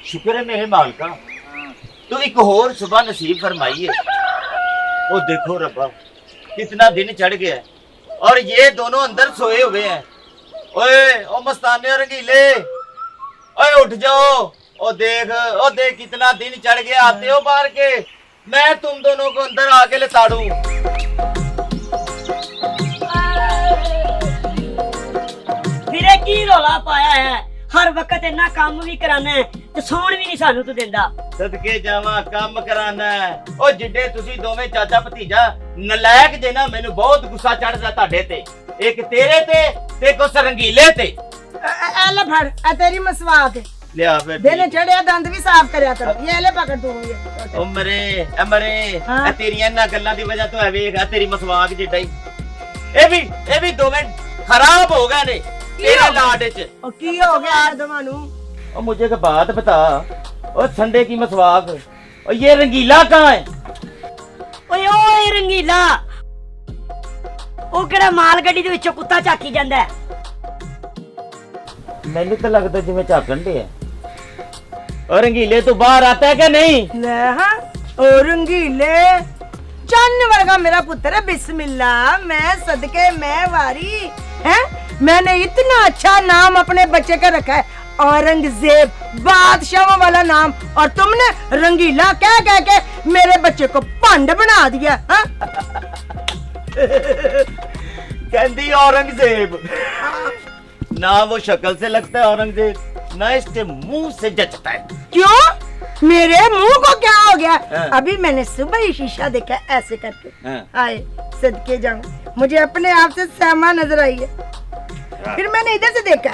शुक्र है मेरे मालिका, तू एक और सुबह नसीब फरमाई है। वो देखो रब्बा, कितना दिन चढ़ गया है और ये दोनों अंदर सोए हुए हैं। ओए ओ मस्ताने रंगीले, ओए उठ जाओ। ओ देख कितना दिन चढ़ गया। आते हो बाहर के, मैं तुम दोनों को अंदर आके लताड़ू। फिरे की रौला पाया है? हर वक्त इन्ना काम भी कराना है ते सौण भी नहीं सानू तू देंदा। सदके जावा, काम कराना है। ओ जिड्डे तुसी दोवें चाचा भतीजा नलायक जे ना, मैनू बहुत गुस्सा चढ़दा ताडे ते। एक तेरे ते कुछ रंगीले ते। ले फड़, आ तेरी मसवाक लिया फिर दिल चढ़िया, दंद भी साफ करया कर। ये ले पकड़ तू ये। ओ मरे हाँ? तेरियां ना गल्लां दी वजह तो है वेख तेरी मसवाक जिड्डा ही ए भी दोवें खराब हो गए ने तेरे लाड च। ओ की हो गया दवानू? ओ मुझे एक बात बता, ओ संडे की मसवाक, ओ ये रंगीला कहाँ है? ओए ओए रंगीला, ਉਹ ਕਿਹੜਾ ਮਾਲ ਗੱਡੀ ਦੇ ਵਿੱਚੋਂ ਕੁੱਤਾ ਚਾਕੀ ਜਾਂਦਾ ਹੈ। ਮੈਨੂੰ ਤਾਂ ਲੱਗਦਾ ਜਿਵੇਂ ਝਾਕਣ ਦੇ ਹੈ। और रंगीले तू बाहर आता है क्या नहीं? ले हाँ, ओ रंगीले चन्न वर्गा मेरा पुत्र है। बिस्मिल्लाह, मैं सदके मैं वारी है। मैंने इतना अच्छा नाम अपने बच्चे का रखा है, औरंगजेब, बादशाह वाला नाम, और तुमने रंगीला कह कह के मेरे बच्चे को पंड बना दिया। हाँ? कहती औरंगजेब ना, वो शक्ल से लगता है औरंगजेब, ना इसके मुंह से जचता है। क्यों? मेरे मुंह को क्या हो गया? हाँ। अभी मैंने सुबह ही शीशा देखा ऐसे करके। हाँ। आए सदके जाऊं, मुझे अपने आप से सहमा नजर आई है। फिर मैंने इधर से देखा,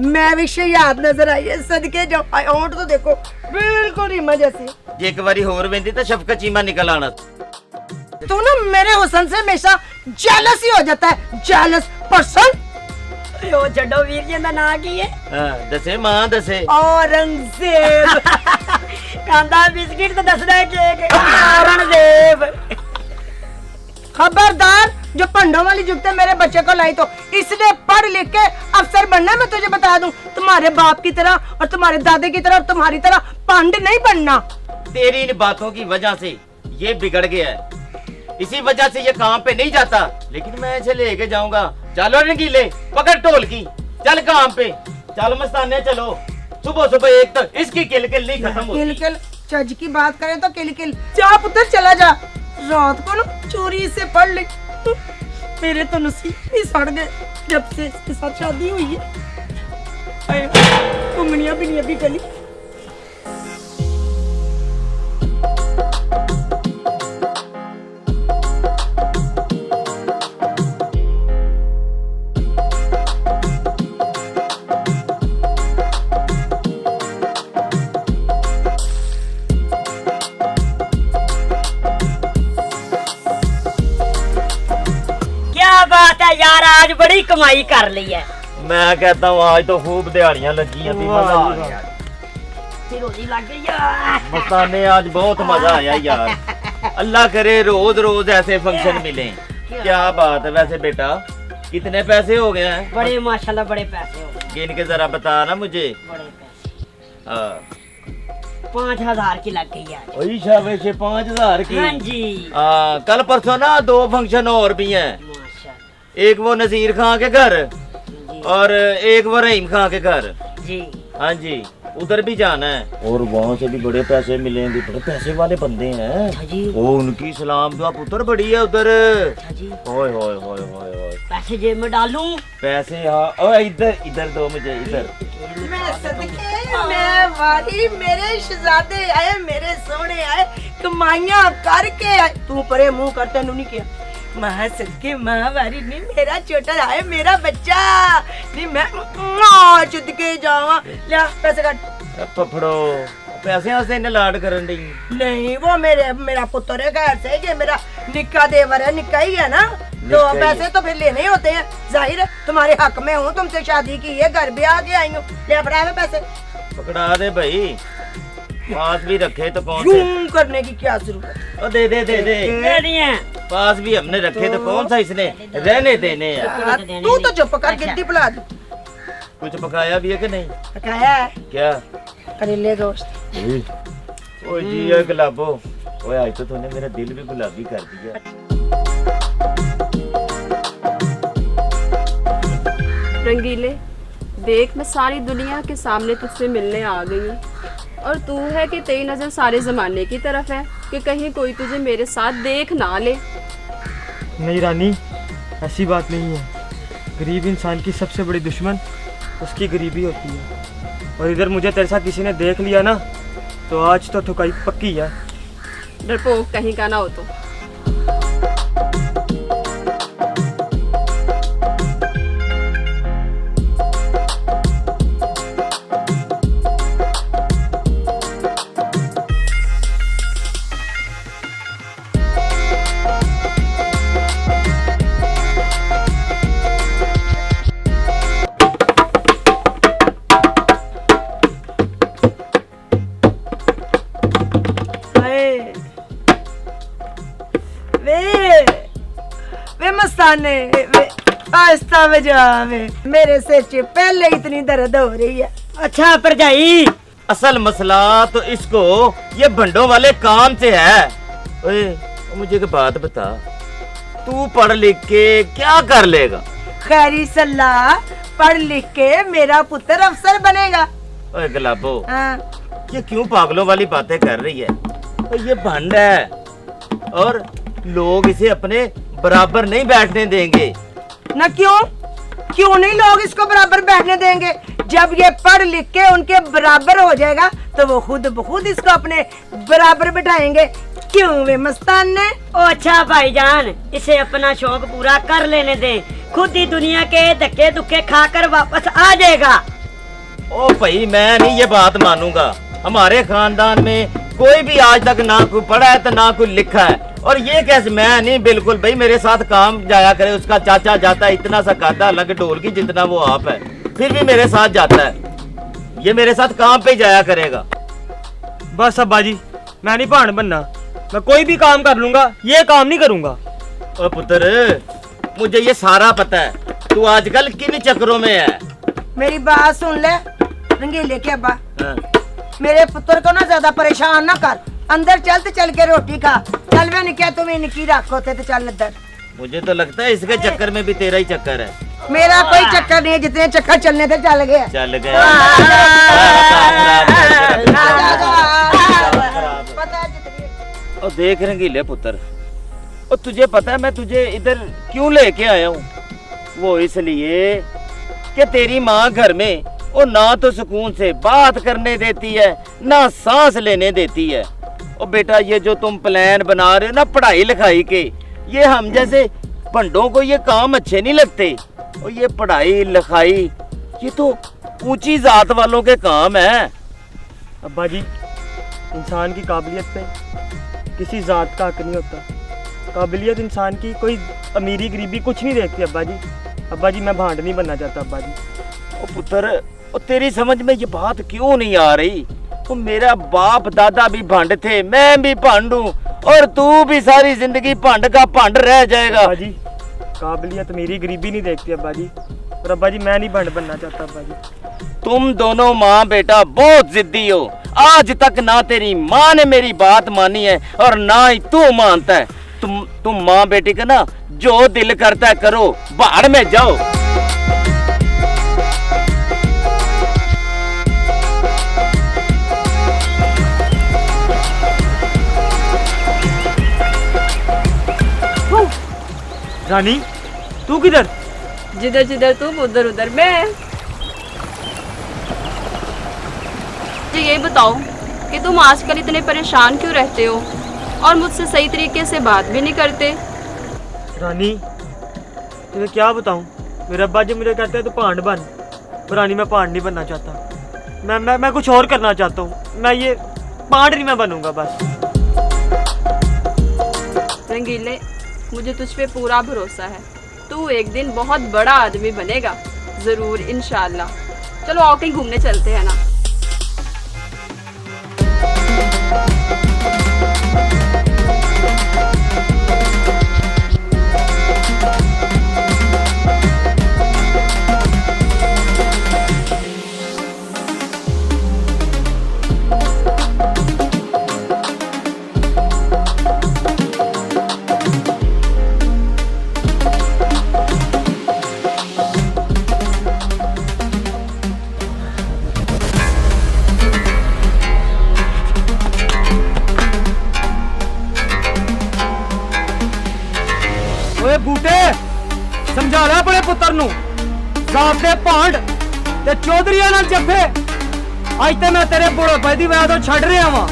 मैं विषय याद नजर आई है। सदके जाऊं, आए होंठ तो देखो बिल्कुल रीमा जैसी। जे एक बारी होर वेंदी तो शफकत चीमा निकल आना। तू ना मेरे हुस्न से हमेशा जेलस ही हो जाता है, जेलस पर्सन। ਉਹ ਛੱਡੋ ਵੀਰ ਜੀ ਦਾ ਨਾਂ ਕੀ ਹੈ? हाँ दसे मां दसे। औरंगजेब। ਕਾਂਦਾ ਬਿਸਕਿਟ ਤਾਂ ਦੱਸਦਾ ਹੈ ਕੇਕ ਔਰੰਗਜ਼ੇਬ। खबरदार, जो पंडों वाली जुगते मेरे बच्चे को लाई तो इसने पढ़ लिख के अफसर बनना। मैं तुझे बता दूं, तुम्हारे बाप की तरह और तुम्हारे दादे की तरह और तुम्हारी तरह पंड नहीं बनना। तेरी इन बातों की वजह से ये बिगड़ गया है, इसी वजह से ये काम पे नहीं जाता। लेकिन मैं इसे लेके जाऊंगा। चलो रंगीले, पकड़ ढोल की, चल काम पे, चल मस्ताने चलो। सुबह सुबह एक तक इसकी किलकिल नहीं खत्म होती। किलकिल, चज की बात करें तो किलकिल। जा पुत्र चला जा, रात को ना चोरी से पढ़ ले। मेरे तो नसीब ही सड़ गए जब से इसके साथ शादी हुई है। घूमनिया भी नहीं अभी गली। बात है यार, आज बड़ी कमाई कर ली है। मैं कहता हूँ आज तो खूब दिहाड़ियां लगी हैं, मजा आ गया। फिर रोजी लग गई है। मस्ताने आज बहुत मजा आया यार। अल्लाह करे रोज रोज ऐसे फंक्शन मिले। क्या बात है। वैसे बेटा कितने पैसे हो गए हैं? बड़े माशाल्लाह बड़े पैसे हो गए। गिन के जरा बता ना मुझे। बड़े पैसे हाँ 5000 की लग गई है। वही शाबाश, 5000 की। हाँ जी। कल परसों ना 2 फंक्शन और भी हैं। माशाल्लाह एक वो नजीर खां के घर जी। और एक वो रहीम खां के घर। जी हाँ जी, उधर भी जाना है। और वहाँ से भी बड़े पैसे मिलेंगे, बड़े पैसे वाले बंदे हैं। अच्छा जी। ओ उनकी सलाम दुआ पुत्र बड़ी है उधर। अच्छा जी। ओए होए होए होए होए। पैसे जेब में डालूं? पैसे हाँ, ओए इधर इधर दो मुझे इधर। मैं सदके मैं वारी, मेरे शहजादे आए, मेरे सोने आए, कमाइयां करके आए। तू परे मुंह कर, तेनू नहीं किया। मां सदके मां वारी नहीं, मेरा छोटा आए, मेरा बच्चा नहीं। मैं चुद के जावा। ले पैसे काट। पफड़ो पैसे से इन्हें लाड करन दी। नहीं, वो मेरा पुत्र है घर से, ये मेरा निक्का देवर है, निक्का ही है ना, तो पैसे तो फिर लेने ही होते हैं। जाहिर है तुम्हारे हक में हूँ, तुमसे शादी की है, घर भी आके आई हूँ। ले पड़ा पैसे। पकड़ा दे भाई। पास भी रखे तो कौन से? यूं करने की क्या जरूरत? ओ दे दे दे दे। दे दिए। पास भी हमने रखे तो कौन सा इसने रहने देने यार। तू तो चुप कर, गिनती बुला दे। कुछ पकाया भी है कि नहीं? पकाया है क्या? करेले गोश्त। ओ जी ये गुलाबो, ओए आज तो तूने मेरा दिल भी गुलाबी कर दिया। रंगीले, देख मैं सारी दुनिया के सामने तुझसे मिलने आ गई हूँ और तू है कि तेरी नज़र सारे ज़माने की तरफ है कि कहीं कोई तुझे मेरे साथ देख ना ले। नहीं रानी, ऐसी बात नहीं है। गरीब इंसान की सबसे बड़ी दुश्मन उसकी गरीबी होती है। और इधर मुझे तेरे साथ किसी ने देख लिया ना तो आज तो ठुकाई पक्की है। डरपोक कहीं का ना हो तो। वे मस्ताने, वे आहिस्ता बजा वे, मेरे सिर च पहले इतनी दर्द हो रही है। अच्छा भरजाई, असल मसला तो इसको ये भंडों वाले काम से है। ओए मुझे एक बात बता, तू पढ़ लिख के क्या कर लेगा? खैरी सलाह, पढ़ लिख के मेरा पुत्र अफसर बनेगा। ओए गुलाबो, हाँ। ये क्यों पागलों वाली बातें कर रही है? तो ये भंड है और लोग इसे अपने बराबर नहीं बैठने देंगे। ना क्यों नहीं लोग इसको बराबर बैठने देंगे? जब ये पढ़ लिख के उनके बराबर हो जाएगा तो वो खुद ब खुद इसको अपने बराबर बैठाएंगे। क्यों वे मस्तान ने? ओ अच्छा भाईजान, इसे अपना शौक पूरा कर लेने दे, खुद ही दुनिया के धक्के दुक्के खाकर वापस आ जाएगा। ओ भाई मैं नहीं ये बात मानूंगा। हमारे खानदान में कोई भी आज तक ना कोई पढ़ा है तो ना कोई लिखा है। और ये कैसे? मैं नहीं, बिल्कुल भाई मेरे साथ काम जाया करे। उसका चाचा जाता है, इतना सा कादा अलग ढोल की जितना वो आप है, फिर भी मेरे साथ जाता है। ये मेरे साथ काम पे जाया करेगा। बस अब्बा जी, मैं नहीं भांड बनना। मैं कोई भी काम कर लूंगा, ये काम नहीं करूंगा। ओ पुत्र, मुझे ये सारा पता है तू आजकल किन चक्करों में है। मेरी बात सुन ले रंगीले के अब्बा, हाँ। मेरे पुत्र को ना ज्यादा परेशान ना कर। अंदर चल तो चल के रोटी खा। चल वे निकिया, तुम निकी रखो थे तो चल अंदर। मुझे तो लगता है इसके चक्कर में भी तेरा ही चक्कर है। मेरा कोई चक्कर नहीं है, जितने चक्कर चलने थे चल गए। चल गया। और देख रंगीले पुत्र, और तुझे पता है मैं तुझे इधर क्यों लेके आया हूँ? वो इसलिए कि तेरी माँ घर में वो ना तो सुकून से बात करने देती है ना सांस लेने देती है। और बेटा ये जो तुम प्लान बना रहे हो ना पढ़ाई लिखाई के, ये हम जैसे भंडों को ये काम अच्छे नहीं लगते। और ये पढ़ाई लिखाई ये तो ऊंची जात वालों के काम है। अब्बा जी, इंसान की काबिलियत पे किसी जात का हक नहीं होता। काबिलियत इंसान की कोई अमीरी गरीबी कुछ नहीं देखती अब्बा जी। अब्बा जी मैं भांड नहीं बनना चाहता अब्बा जी। ओ पुत्र, ओ तेरी समझ में ये बात क्यों नहीं आ रही? तो मेरा बाप दादा भी भंड थे, मैं भी भंड हूँ, और तू भी सारी जिंदगी भंड का भंड रह जाएगा। अब्बा जी, काबिलियत मेरी गरीबी नहीं देखती अब्बा जी। और अब्बा जी मैं नहीं भंड बनना चाहता अब्बा जी। तुम दोनों माँ बेटा बहुत जिद्दी हो। आज तक ना तेरी माँ ने मेरी बात मानी है और ना ही तू मानता है। तुम माँ बेटी का ना जो दिल करता है करो, बाहर में जाओ। रानी, तू किधर? जिधर जिधर तुम उधर उधर मैं। मुझे ये बताओ कि तुम आजकल इतने परेशान क्यों रहते हो और मुझसे सही तरीके से बात भी नहीं करते? रानी, तुझे क्या बताऊं? मेरे अब्बा जी मुझे कहते हैं तू भांड बन, पर रानी मैं भांड नहीं बनना चाहता। मैं कुछ और करना चाहता हूँ। मैं ये भांड नहीं मैं बनूंगा बस। रंगीले, मुझे तुझ पे पूरा भरोसा है। तू एक दिन बहुत बड़ा आदमी बनेगा, जरूर इंशाल्लाह। चलो आओ कहीं घूमने चलते हैं ना। ਓਏ ਬੂਟੇ ਸਮਝਾ ਲੈ ਆਪਣੇ ਪੁੱਤਰ ਨੂੰ ਜ਼ਾਤ ਦੇ ਭਾਂਡ ਤੇ ਚੌਧਰੀਆਂ ਨਾਲ ਜੱਫੇ ਅੱਜ ਤੇ ਮੈਂ ਤੇਰੇ ਬੁਢਾਪੇ ਦੀ ਵਜ੍ਹਾ ਤੋਂ ਛੱਡ ਰਿਹਾ ਵਾਂ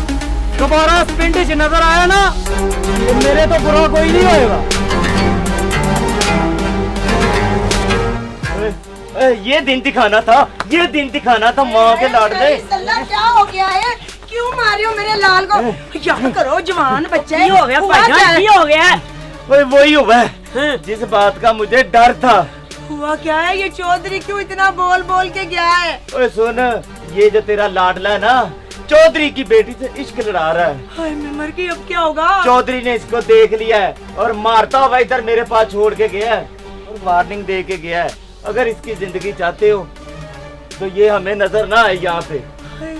दोबारा इस पिंड च नजर आया ना तो मेरे तो बुरा कोई नहीं होएगा। ये दिन दिखाना था, ये दिन दिखाना था माँ के लाडले। सल्ला क्या हो गया है? क्यों मारे हो मेरे लाल को? याद करो जवान बच्चे। की हो गया भाईजान, की हो गया? ओए वही हुआ है जिस बात का मुझे डर था। हुआ क्या है? ये चौधरी क्यों इतना बोल बोल के गया है? ओए सुन, ये जो तेरा लाडला है ना, चौधरी की बेटी से इश्क लड़ा रहा है। हाय मैं मर गई, अब क्या होगा? चौधरी ने इसको देख लिया है और मारता हुआ इधर मेरे पास छोड़ के गया है और वार्निंग दे के गया है, अगर इसकी जिंदगी चाहते हो तो ये हमें नजर ना आए यहाँ पे। हाय,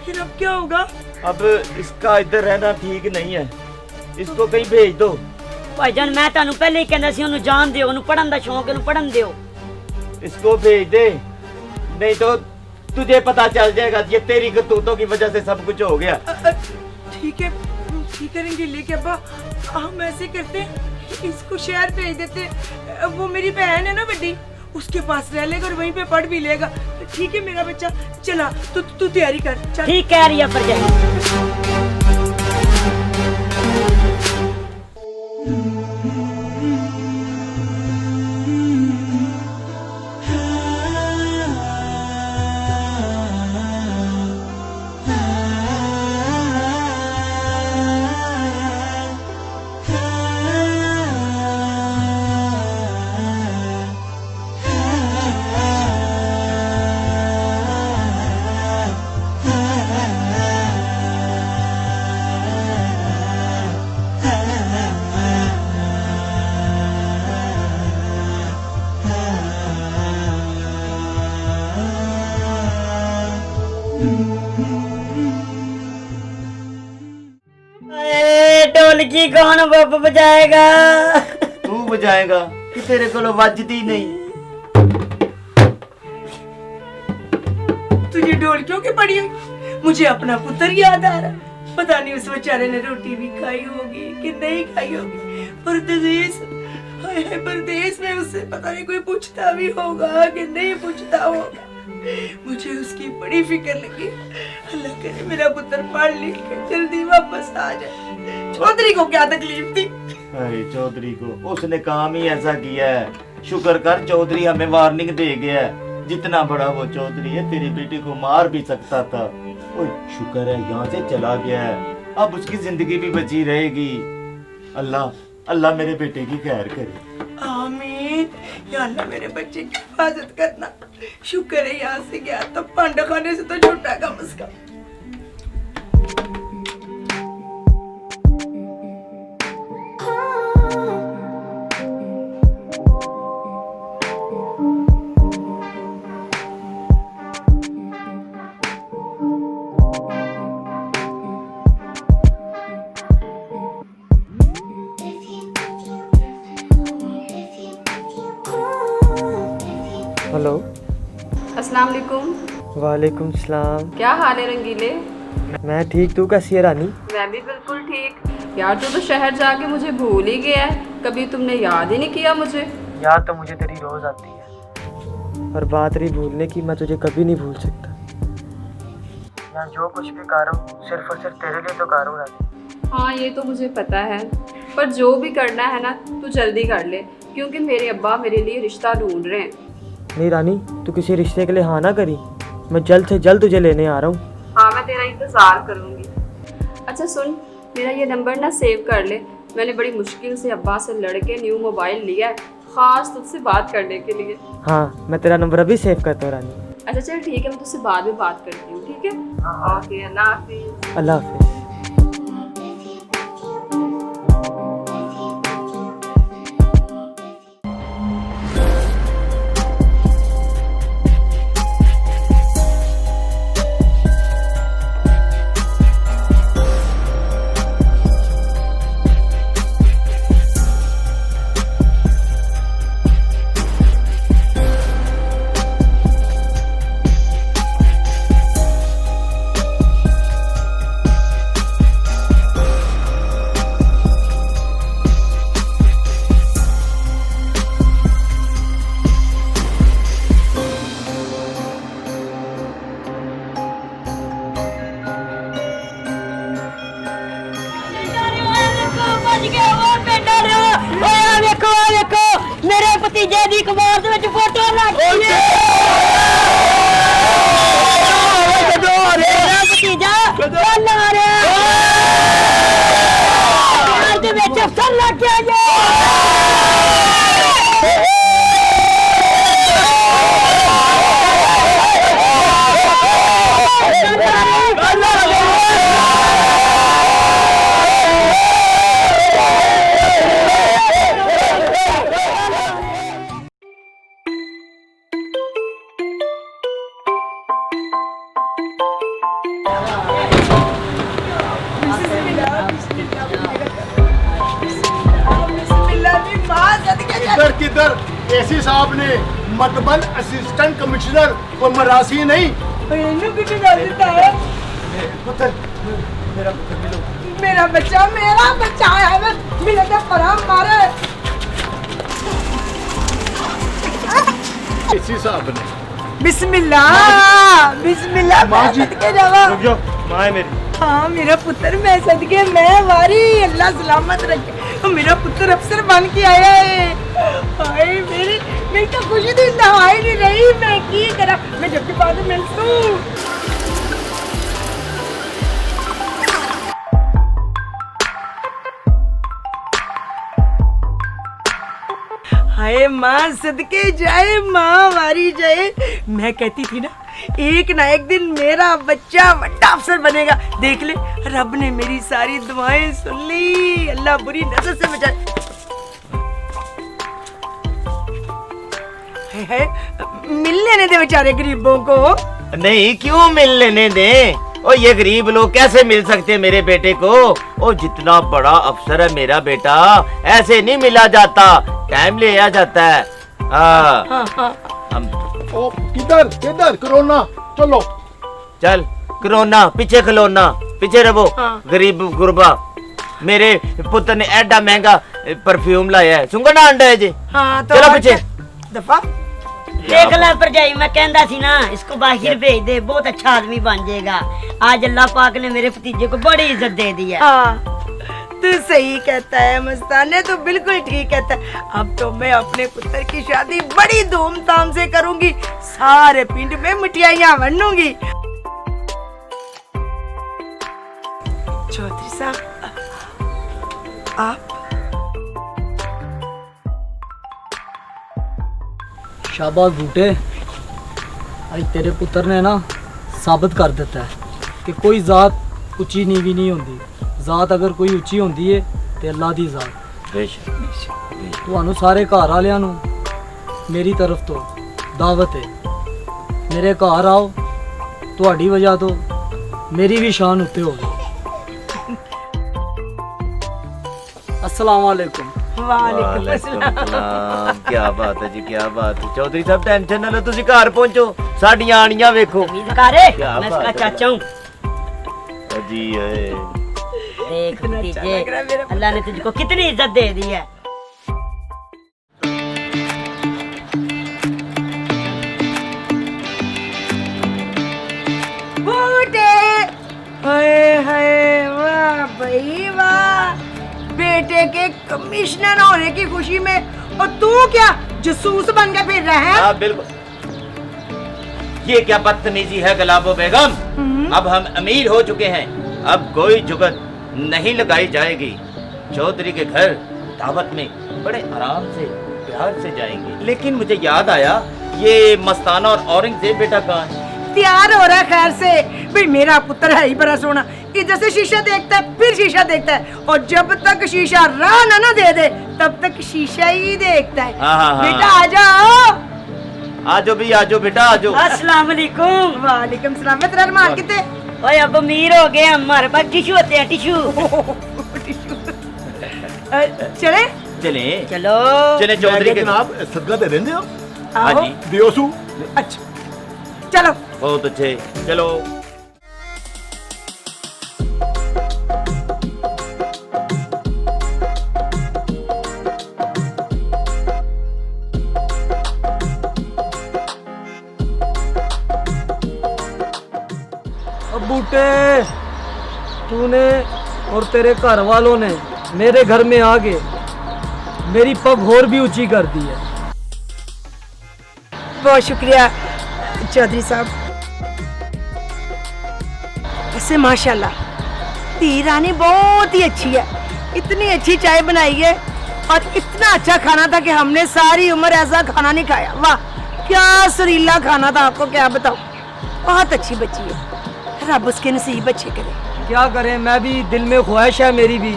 फिर अब क्या होगा? अब इसका इधर रहना ठीक नहीं है, इसको कहीं भेज दो। ਭਾਈਜਾਨ मैं ਤੁਹਾਨੂੰ ਪਹਿਲੇ ਹੀ ਕਹਿੰਦਾ ਸੀ ਉਹਨੂੰ ਜਾਣ ਦਿਓ, ਉਹਨੂੰ ਪੜਨ ਦਾ ਸ਼ੌਂਕ, ਉਹਨੂੰ ਪੜਨ ਦਿਓ। इसको भेज दे, नहीं तो तुझे पता चल जाएगा ये तेरी करतूतों की वजह से सब कुछ हो गया। ठीक है रंगीले के अब्बा, हम ऐसे करते हैं, इसको शहर भेज देते, वो मेरी बहन है ना बड़ी, उसके पास रह लेगा और वहीं पे पढ़ भी लेगा। ठीक है मेरा बच्चा, चला तू तैयारी कर चल। ठीक कह रही है भरजाई। ढोलकी कौन बप बजाएगा? तू बजाएगा कि तेरे को वजदी नहीं। तुझे ढोलकियों की पड़ी हुई? मुझे अपना पुत्र याद आ रहा, पता नहीं उस बेचारे ने रोटी भी खाई होगी कि नहीं खाई होगी। परदेश, हाय हाय परदेश में उससे पता नहीं कोई पूछता भी होगा कि नहीं पूछता होगा। मुझे उसकी बड़ी फिक्र लगी। अल्लाह करे मेरा पुत्र पढ़ लिख के जल्दी वापस आ जाए। चौधरी को क्या तकलीफ थी? अरे चौधरी को उसने काम ही ऐसा किया है। शुक्र कर चौधरी हमें वार्निंग दे गया है। जितना बड़ा वो चौधरी है तेरी बेटी को मार भी सकता था। ओए शुक्र है यहाँ से चला गया है, अब उसकी जिंदगी भी बची रहेगी। अल्लाह अल्लाह मेरे बेटे की खैर करे। आमीन। या अल्लाह मेरे बच्चे की हिफाजत करना। शुक्र है यहाँ से गया तो पांडा खाने से तो छोटा कम से कम। हेलो। अस्सलाम वालेकुम। वालेकुम सलाम। क्या हाल है रंगीले? मैं ठीक, तू कैसी है रानी? मैं भी बिल्कुल ठीक। यार तू तो शहर जाके मुझे भूल ही गया है, कभी तुमने याद ही नहीं किया मुझे। याद तो मुझे तेरी रोज आती है, और बात रही भूलने की, मैं तुझे कभी नहीं भूल सकता। मैं जो कुछ भी कर रहा हूँ सिर्फ और सिर्फ तेरे लिए तो कर रहा हूँ रानी। हाँ ये तो मुझे पता है, पर जो भी करना है ना तू जल्दी कर ले, क्योंकि मेरे अब्बा मेरे लिए रिश्ता ढूंढ रहे हैं। नहीं रानी, तू किसी रिश्ते के लिए हाँ ना करी, मैं जल्द से जल्द तुझे लेने आ रहा हूँ। हाँ मैं तेरा इंतज़ार करूँगी। अच्छा सुन, मेरा ये नंबर ना सेव कर ले, मैंने बड़ी मुश्किल से अब्बा से लड़के न्यू मोबाइल लिया है, ख़ास तुझसे बात करने के लिए। हाँ मैं तेरा नंबर अभी सेव करता हूँ रानी। अच्छा चल ठीक है, मैं तुझसे बाद में बात करती हूँ, ठीक है? ओके, अल्लाह हाफिज़। अल्लाह हाफिज़। ਦੀ ਕਮਾਰ ਦੇ ਵਿੱਚ ਫੋਟੋ ਲੱਗ ਗਈ ਹੈ ਮੇਰਾ ਭਤੀਜਾ ਕੱਲ ਆ ਰਿਹਾ ਕਮਾਰ ਦੇ ਵਿੱਚ ਅਫਸਰ ਲੱਗ ਗਿਆ ਜੀ किधर किधर एसी साहब ने मतबल असिस्टेंट कमिश्नर और मरासी नहीं ਇਹਨੂੰ ਕਿੱਥੇ ਕਰ ਦਿੱਤਾ ਹੈ पुत्र मेरा पुत्र मिलो ਮੇਰਾ ਬੱਚਾ ਹੈ ਨਾ ਮਿਲੇ ਤਾਂ ਪਰਾ ਮਾਰੇ एसी साहब ने बिस्मिल्लाह माँ जी। सदके जावा रुक जाओ, माँ है मेरी। हाँ मेरा पुत्र मैं सदके मैं वारी अल्लाह सलामत रखे मेरा पुत्र अफसर बन के आया है हाय मेरी तो खुशी तो इंतहाई नहीं रही मैं की करा मैं जब के बाद मिलसूं हाय माँ सदके जाए माँ वारी जाए मैं कहती थी ना एक दिन मेरा बच्चा बड़ा अफसर बनेगा देख ले रब ने मेरी सारी दुआएं सुन ली अल्लाह बुरी नजर से बचाए है मिल लेने दे बेचारे गरीबों को नहीं क्यों मिल लेने दे ओ ये गरीब लोग कैसे मिल सकते हैं मेरे बेटे को ओ जितना बड़ा अफसर है मेरा बेटा ऐसे नहीं मिला जाता टाइम ले आ जाता है हाँ हाँ हम ओ किधर किधर कोरोना चलो चल कोरोना पीछे खलोना पीछे रहो हाँ। गरीब गुरबा मेरे पुत्र ने एडा महंगा परफ्यूम लाया है सुंगना अंडा है जी हाँ चलो पीछे दफा देख ले भरजाई मैं कहता सी ना इसको बाहर भेज दे बहुत अच्छा आदमी बन जाएगा आज अल्लाह पाक ने मेरे भतीजे को बड़ी इज्जत दे दी है हाँ तू सही कहता है मस्ताने तो बिल्कुल ठीक कहता है अब तो मैं अपने पुत्र की शादी बड़ी धूमधाम से करूंगी सारे पिंड में मिठाइयां बनूंगी चौधरी साहब आप शाबाश बूटे आज तेरे पुत्र ने ना साबित कर दिता है कि कोई जात उची नीवी नहीं होती जात अगर कोई उची होती है तो अल्लाह दी जात ਤੁਹਾਨੂੰ ਸਾਰੇ ਘਰ ਵਾਲਿਆਂ ਨੂੰ ਮੇਰੀ ਤਰਫ ਤੋਂ ਦਾਵਤ ਹੈ ਮੇਰੇ ਘਰ ਆਓ ਤੁਹਾਡੀ ਵਜ੍ਹਾ ਤੋਂ ਮੇਰੀ ਵੀ ਸ਼ਾਨ ਉੱਤੇ ਹੋਵੇ अस्सलाम वालेकुम वालेकुम अस्सलाम वालेकुम क्या बात है जी क्या बात है चौधरी साहब टेंशन ना लो तुसी घर पहुंचो साडियां आनियां देखो करे क्या मैं बात इसका है। चाचा हूँ जी देख भतीजे अल्लाह ने तुझको कितनी इज्जत दे दी है बूटे हाय हाय वाह भाई वाह बेटे के कमिश्नर होने की खुशी में और तू क्या जसूस बन के फिर रहा है हाँ बिल्कुल ये क्या बदतमीजी है गुलाबो बेगम अब हम अमीर हो चुके हैं अब कोई जुगत नहीं लगाई जाएगी चौधरी के घर दावत में बड़े आराम से प्यार से जाएंगे लेकिन मुझे याद आया ये मस्ताना और औरंगजेब बेटा कहाँ है तैयार हो रहा है खैर से भाई मेरा पुत्र है ही बड़ा सोना इधर से शीशा देखता है फिर शीशा देखता है और जब तक शीशा राह ना दे दे तब तक शीशा ही देखता है हाँ, हाँ, हाँ। बेटा आ जाओ आजो भी आजो बेटा आजो अस्सलाम वालेकुम वालेकुम सलाम मैं तेरा अरमान कितने ओए अब अमीर हो गए हमारे पास टिश्यू होते हैं टिश्यू चले चले चलो चले चौधरी के जनाब सदका दे देंगे हो हाँ आओ जी दियो सू अच्छा चलो बहुत अच्छे चलो अब बूटे तूने और तेरे घर वालों ने मेरे घर में आके मेरी पग और भी ऊंची कर दी है बहुत शुक्रिया चौधरी साहब। वैसे माशाल्लाह धी रानी बहुत ही अच्छी है, इतनी अच्छी चाय बनाई है और इतना अच्छा खाना था कि हमने सारी उम्र ऐसा खाना नहीं खाया। वाह क्या सुरीला खाना था, आपको क्या बताऊं। बहुत अच्छी बच्ची है, रब उसके नसीब अच्छे करे। क्या करें, मैं भी दिल में ख्वाहिश है मेरी भी,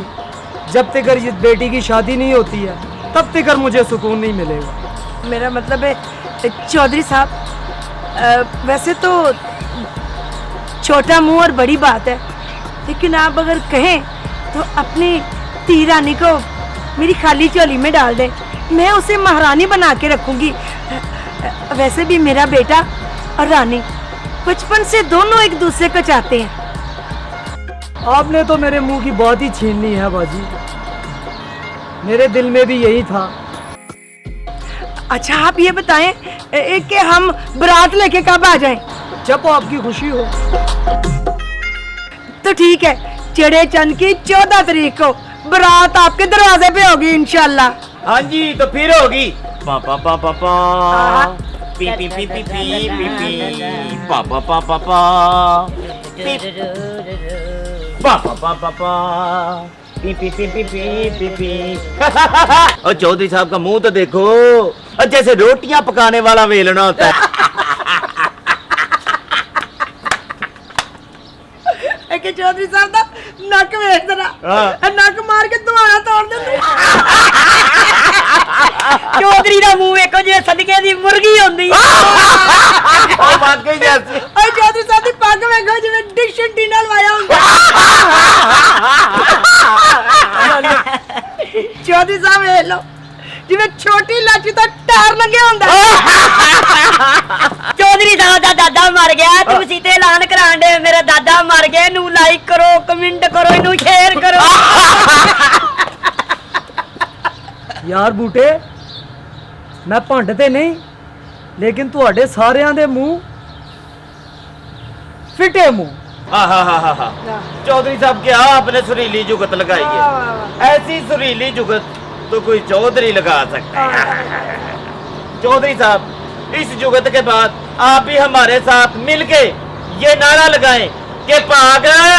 जब तक इस बेटी की शादी नहीं होती है तब तक मुझे सुकून नहीं मिलेगा। मेरा मतलब है चौधरी साहब, वैसे तो छोटा मुंह और बड़ी बात है, लेकिन आप अगर कहें तो अपनी धी रानी को मेरी खाली झोली में डाल दें, मैं उसे महारानी बना के रखूंगी। वैसे भी मेरा बेटा और रानी बचपन से दोनों एक दूसरे को चाहते हैं। आपने तो मेरे मुंह की बात ही छीन ली है बाजी, मेरे दिल में भी यही था। अच्छा आप ये बताएं कि हम बारात लेके कब आ जाएं? जब आपकी खुशी हो। तो ठीक है, चढ़े चंद की 14 तारीख को बारात आपके दरवाजे पे होगी इंशाल्लाह। हाँ जी, तो फिर होगी। पापा पापा पा P P P P P P P पापा पापा पा पापा पापा पा P P P P P P P. और चौधरी साहब का मुंह तो देखो, और जैसे रोटियां पकाने वाला वेलना होता है। कि चौधरी साहब का नक वेख जरा, नक मार के तुम्हारा तोड़ दे। चौधरी दा मुंह ਵੇਖੋ ਜਿਵੇਂ ਸਦਕੇ ਦੀ ਮੁਰਗੀ ਹੁੰਦੀ ਹੈ। और बात कही जैसी। और चौधरी साहब की पग वेखो जिਵੇਂ डिश डिनर वाया ਹੁੰਦਾ। चौधरी साहब ਵੇਖ ਲਓ ਜਿਵੇਂ ਛੋਟੀ ਲਾਚੀ ਦਾ ਟਾਇਰ ਲੱਗਿਆ ਹੁੰਦਾ। ਚੌਧਰੀ ਸਾਹਿਬ ਦਾ ਦਾਦਾ ਮਰ ਗਿਆ, ਤੁਸੀਂ ਤੇ ਐਲਾਨ ਕਰਾਣ ਦੇ ਮੇਰਾ ਦਾਦਾ ਮਰ ਗਿਆ। ਇਹਨੂੰ ਲਾਈਕ ਕਰੋ, ਕਮੈਂਟ ਕਰੋ, ਇਹਨੂੰ ਸ਼ੇਅਰ ਕਰੋ। ਯਾਰ ਬੂਟੇ, ਮੈਂ ਭੰਡ ਤੇ ਨਹੀਂ, ਲੇਕਿਨ ਤੁਹਾਡੇ ਸਾਰਿਆਂ ਦੇ ਮੂੰਹ ਫਿੱਟੇ ਮੂੰਹ। चौधरी साहब क्या आपने सुरीली जुगत लगाई है, ऐसी सुरीली जुगत तो कोई चौधरी लगा सकता है। चौधरी साहब इस जुगत के बाद आप भी हमारे साथ मिलके ये नारा लगाएं कि भाग लगे।